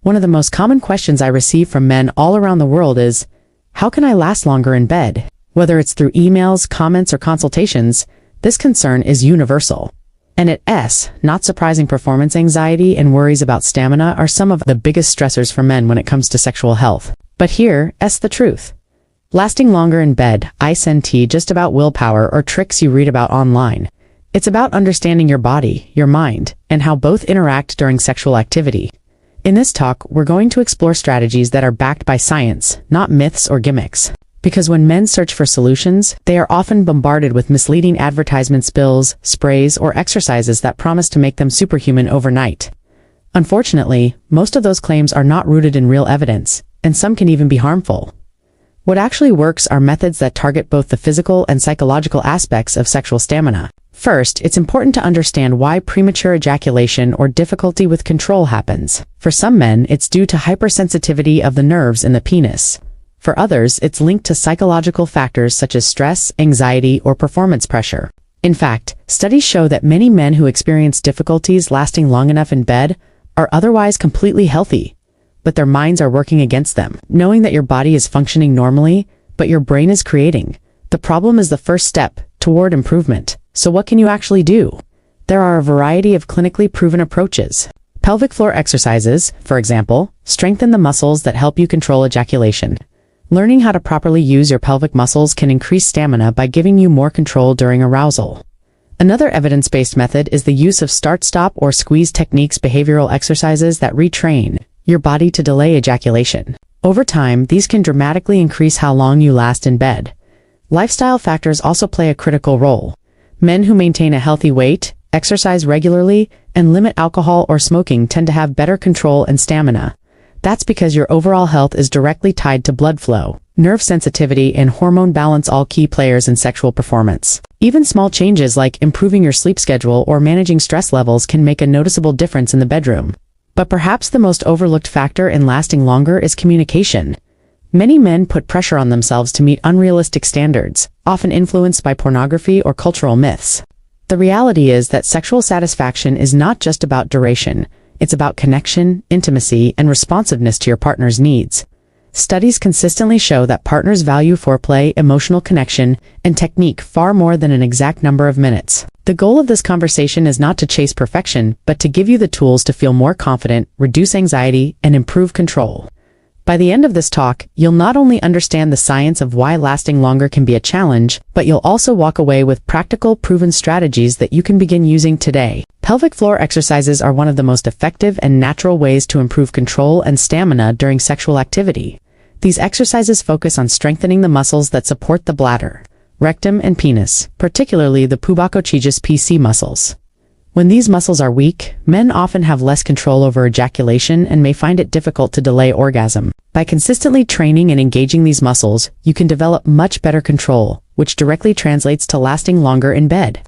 One of the most common questions I receive from men all around the world is, how can I last longer in bed? Whether it's through emails, comments, or consultations, this concern is universal. And at S, not surprising, performance anxiety and worries about stamina are some of the biggest stressors for men when it comes to sexual health. But here, S the truth. Lasting longer in bed isn't just about willpower or tricks you read about online. It's about understanding your body, your mind, and how both interact during sexual activity. In this talk, we're going to explore strategies that are backed by science, not myths or gimmicks. Because when men search for solutions, they are often bombarded with misleading advertisement spills, sprays, or exercises that promise to make them superhuman overnight. Unfortunately, most of those claims are not rooted in real evidence, and some can even be harmful. What actually works are methods that target both the physical and psychological aspects of sexual stamina. First, it's important to understand why premature ejaculation or difficulty with control happens. For some men, it's due to hypersensitivity of the nerves in the penis. For others, it's linked to psychological factors such as stress, anxiety, or performance pressure. In fact, studies show that many men who experience difficulties lasting long enough in bed are otherwise completely healthy, but their minds are working against them. Knowing that your body is functioning normally, but your brain is creating the problem is the first step toward improvement. So what can you actually do? There are a variety of clinically proven approaches. Pelvic floor exercises, for example, strengthen the muscles that help you control ejaculation. Learning how to properly use your pelvic muscles can increase stamina by giving you more control during arousal. Another evidence-based method is the use of start-stop or squeeze techniques, behavioral exercises that retrain your body to delay ejaculation. Over time, these can dramatically increase how long you last in bed. Lifestyle factors also play a critical role. Men who maintain a healthy weight, exercise regularly, and limit alcohol or smoking tend to have better control and stamina. That's because your overall health is directly tied to blood flow, nerve sensitivity, and hormone balance, all key players in sexual performance. Even small changes like improving your sleep schedule or managing stress levels can make a noticeable difference in the bedroom. But perhaps the most overlooked factor in lasting longer is communication. Many men put pressure on themselves to meet unrealistic standards, often influenced by pornography or cultural myths. The reality is that sexual satisfaction is not just about duration. It's about connection, intimacy, and responsiveness to your partner's needs. Studies consistently show that partners value foreplay, emotional connection, and technique far more than an exact number of minutes. The goal of this conversation is not to chase perfection, but to give you the tools to feel more confident, reduce anxiety, and improve control. By the end of this talk, you'll not only understand the science of why lasting longer can be a challenge, but you'll also walk away with practical, proven strategies that you can begin using today. Pelvic floor exercises are one of the most effective and natural ways to improve control and stamina during sexual activity. These exercises focus on strengthening the muscles that support the bladder, rectum, and penis, particularly the pubicochaetus PC muscles. When these muscles are weak, men often have less control over ejaculation and may find it difficult to delay orgasm. By consistently training and engaging these muscles, you can develop much better control, which directly translates to lasting longer in bed.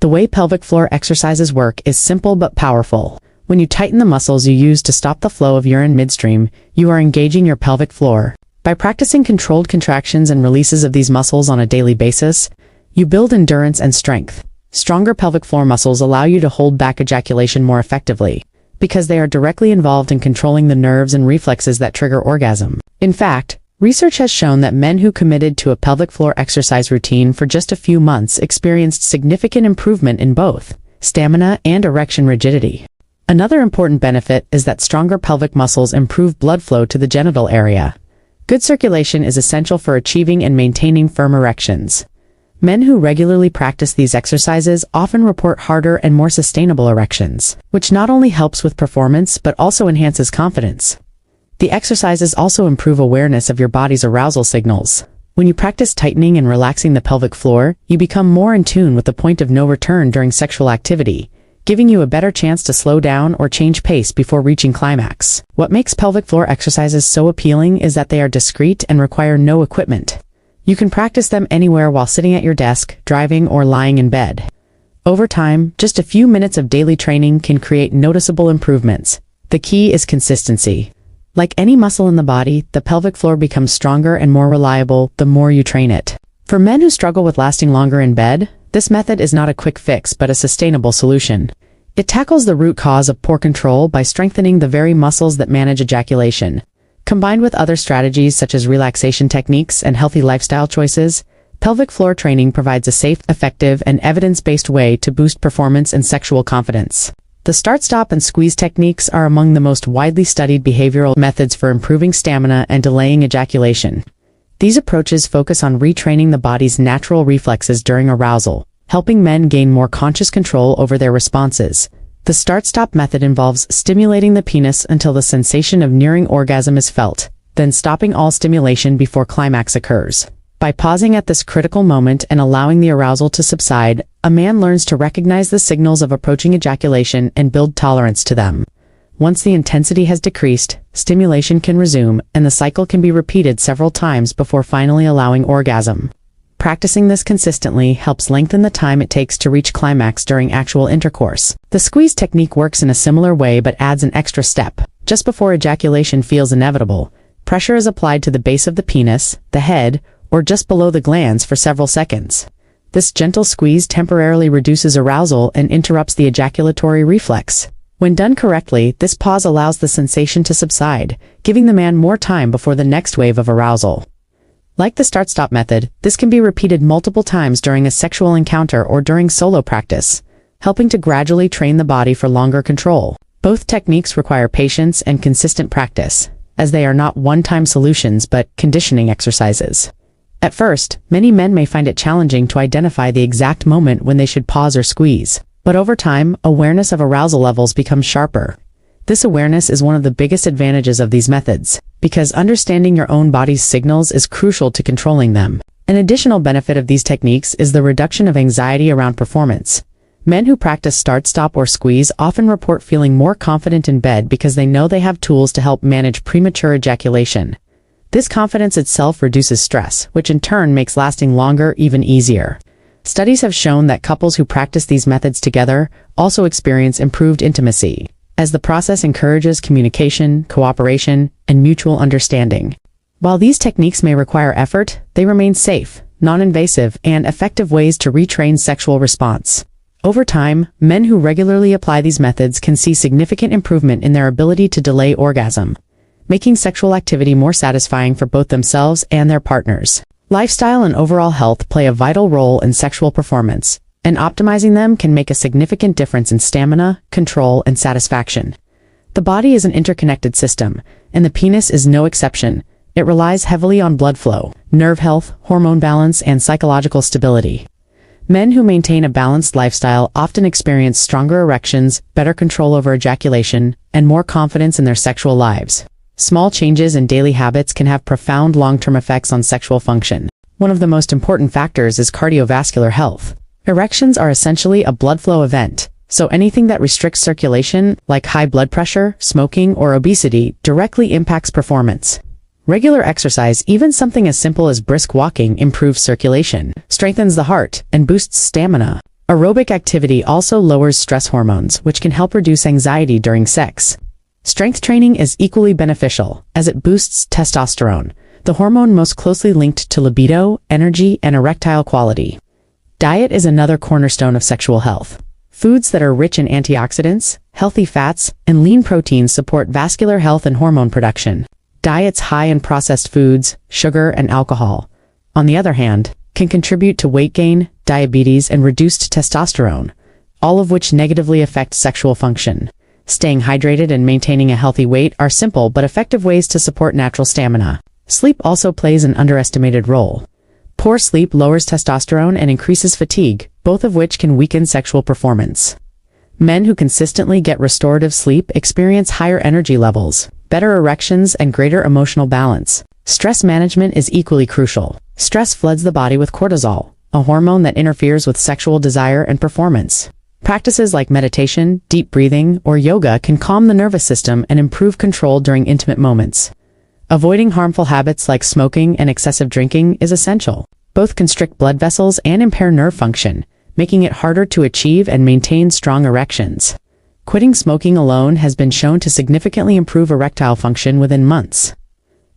The way pelvic floor exercises work is simple but powerful. When you tighten the muscles you use to stop the flow of urine midstream, you are engaging your pelvic floor. By practicing controlled contractions and releases of these muscles on a daily basis, you build endurance and strength. Stronger pelvic floor muscles allow you to hold back ejaculation more effectively, because they are directly involved in controlling the nerves and reflexes that trigger orgasm. In fact, research has shown that men who committed to a pelvic floor exercise routine for just a few months experienced significant improvement in both stamina and erection rigidity. Another important benefit is that stronger pelvic muscles improve blood flow to the genital area. Good circulation is essential for achieving and maintaining firm erections. Men who regularly practice these exercises often report harder and more sustainable erections, which not only helps with performance but also enhances confidence. The exercises also improve awareness of your body's arousal signals. When you practice tightening and relaxing the pelvic floor, you become more in tune with the point of no return during sexual activity, giving you a better chance to slow down or change pace before reaching climax. What makes pelvic floor exercises so appealing is that they are discreet and require no equipment. You can practice them anywhere while sitting at your desk, driving, or lying in bed. Over time, just a few minutes of daily training can create noticeable improvements. The key is consistency. Like any muscle in the body, the pelvic floor becomes stronger and more reliable the more you train it. For men who struggle with lasting longer in bed, this method is not a quick fix but a sustainable solution. It tackles the root cause of poor control by strengthening the very muscles that manage ejaculation. Combined with other strategies such as relaxation techniques and healthy lifestyle choices, pelvic floor training provides a safe, effective, and evidence-based way to boost performance and sexual confidence. The start, stop, and squeeze techniques are among the most widely studied behavioral methods for improving stamina and delaying ejaculation. These approaches focus on retraining the body's natural reflexes during arousal, helping men gain more conscious control over their responses. The start-stop method involves stimulating the penis until the sensation of nearing orgasm is felt, then stopping all stimulation before climax occurs. By pausing at this critical moment and allowing the arousal to subside, a man learns to recognize the signals of approaching ejaculation and build tolerance to them. Once the intensity has decreased, stimulation can resume, and the cycle can be repeated several times before finally allowing orgasm. Practicing this consistently helps lengthen the time it takes to reach climax during actual intercourse. The squeeze technique works in a similar way but adds an extra step. Just before ejaculation feels inevitable, pressure is applied to the base of the penis, the head, or just below the glands for several seconds. This gentle squeeze temporarily reduces arousal and interrupts the ejaculatory reflex. When done correctly, this pause allows the sensation to subside, giving the man more time before the next wave of arousal. Like the start-stop method, this can be repeated multiple times during a sexual encounter or during solo practice, helping to gradually train the body for longer control. Both techniques require patience and consistent practice, as they are not one-time solutions but conditioning exercises. At first, many men may find it challenging to identify the exact moment when they should pause or squeeze, but over time, awareness of arousal levels becomes sharper. This awareness is one of the biggest advantages of these methods, because understanding your own body's signals is crucial to controlling them. An additional benefit of these techniques is the reduction of anxiety around performance. Men who practice start, stop, or squeeze often report feeling more confident in bed because they know they have tools to help manage premature ejaculation. This confidence itself reduces stress, which in turn makes lasting longer even easier. Studies have shown that couples who practice these methods together also experience improved intimacy, as the process encourages communication, cooperation, and mutual understanding. While these techniques may require effort, they remain safe, non-invasive, and effective ways to retrain sexual response. Over time, men who regularly apply these methods can see significant improvement in their ability to delay orgasm, making sexual activity more satisfying for both themselves and their partners. Lifestyle and overall health play a vital role in sexual performance, and optimizing them can make a significant difference in stamina, control, and satisfaction. The body is an interconnected system, and the penis is no exception. It relies heavily on blood flow, nerve health, hormone balance, and psychological stability. Men who maintain a balanced lifestyle often experience stronger erections, better control over ejaculation, and more confidence in their sexual lives. Small changes in daily habits can have profound long-term effects on sexual function. One of the most important factors is cardiovascular health. Erections are essentially a blood flow event, so anything that restricts circulation, like high blood pressure, smoking, or obesity, directly impacts performance. Regular exercise, even something as simple as brisk walking, improves circulation, strengthens the heart, and boosts stamina. Aerobic activity also lowers stress hormones, which can help reduce anxiety during sex. Strength training is equally beneficial, as it boosts testosterone, the hormone most closely linked to libido, energy, and erectile quality. Diet is another cornerstone of sexual health. Foods that are rich in antioxidants, healthy fats, and lean proteins support vascular health and hormone production. Diets high in processed foods, sugar, and alcohol, on the other hand, can contribute to weight gain, diabetes, and reduced testosterone, all of which negatively affect sexual function. Staying hydrated and maintaining a healthy weight are simple but effective ways to support natural stamina. Sleep also plays an underestimated role. Poor sleep lowers testosterone and increases fatigue, both of which can weaken sexual performance. Men who consistently get restorative sleep experience higher energy levels, better erections, and greater emotional balance. Stress management is equally crucial. Stress floods the body with cortisol, a hormone that interferes with sexual desire and performance. Practices like meditation, deep breathing, or yoga can calm the nervous system and improve control during intimate moments. Avoiding harmful habits like smoking and excessive drinking is essential. Both constrict blood vessels and impair nerve function, making it harder to achieve and maintain strong erections. Quitting smoking alone has been shown to significantly improve erectile function within months.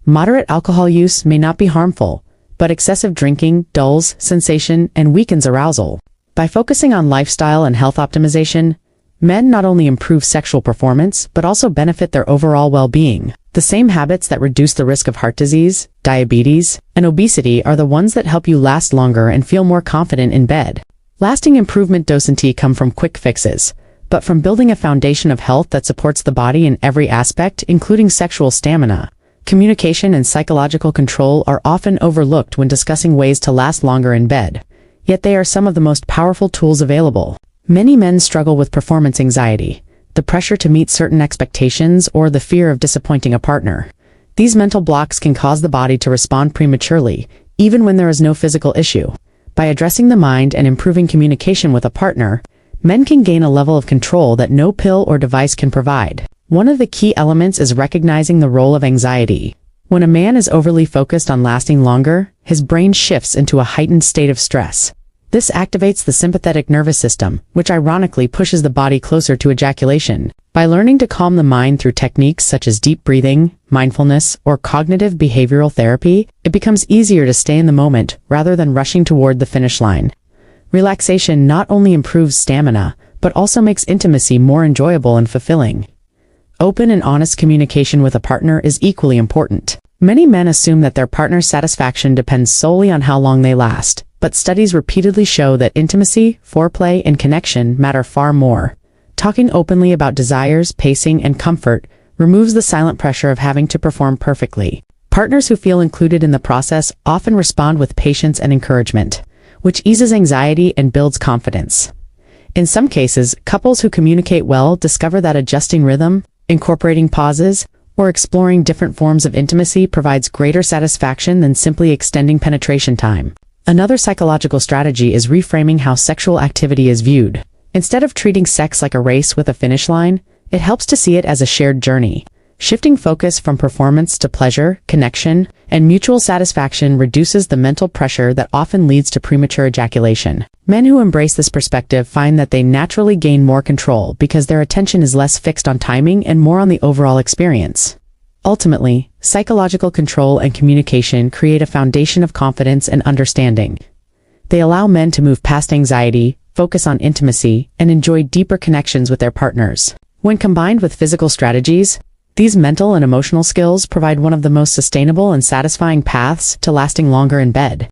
Moderate alcohol use may not be harmful, but excessive drinking dulls sensation and weakens arousal. By focusing on lifestyle and health optimization, Men not only improve sexual performance, but also benefit their overall well-being. The same habits that reduce the risk of heart disease, diabetes, and obesity are the ones that help you last longer and feel more confident in bed. Lasting improvement doesn't come from quick fixes, but from building a foundation of health that supports the body in every aspect, including sexual stamina. Communication and psychological control are often overlooked when discussing ways to last longer in bed, yet they are some of the most powerful tools available. Many men struggle with performance anxiety, the pressure to meet certain expectations, or the fear of disappointing a partner. These mental blocks can cause the body to respond prematurely, even when there is no physical issue. By addressing the mind and improving communication with a partner, men can gain a level of control that no pill or device can provide. One of the key elements is recognizing the role of anxiety. When a man is overly focused on lasting longer, his brain shifts into a heightened state of stress. This activates the sympathetic nervous system, which ironically pushes the body closer to ejaculation. By learning to calm the mind through techniques such as deep breathing, mindfulness, or cognitive behavioral therapy, it becomes easier to stay in the moment rather than rushing toward the finish line. Relaxation not only improves stamina, but also makes intimacy more enjoyable and fulfilling. Open and honest communication with a partner is equally important. Many men assume that their partner's satisfaction depends solely on how long they last, but studies repeatedly show that intimacy, foreplay, and connection matter far more. Talking openly about desires, pacing, and comfort removes the silent pressure of having to perform perfectly. Partners who feel included in the process often respond with patience and encouragement, which eases anxiety and builds confidence. In some cases, couples who communicate well discover that adjusting rhythm, incorporating pauses, or exploring different forms of intimacy provides greater satisfaction than simply extending penetration time. Another psychological strategy is reframing how sexual activity is viewed. Instead of treating sex like a race with a finish line, it helps to see it as a shared journey. Shifting focus from performance to pleasure, connection, and mutual satisfaction reduces the mental pressure that often leads to premature ejaculation. Men who embrace this perspective find that they naturally gain more control because their attention is less fixed on timing and more on the overall experience. Ultimately, psychological control and communication create a foundation of confidence and understanding. They allow men to move past anxiety, focus on intimacy, and enjoy deeper connections with their partners. When combined with physical strategies, these mental and emotional skills provide one of the most sustainable and satisfying paths to lasting longer in bed.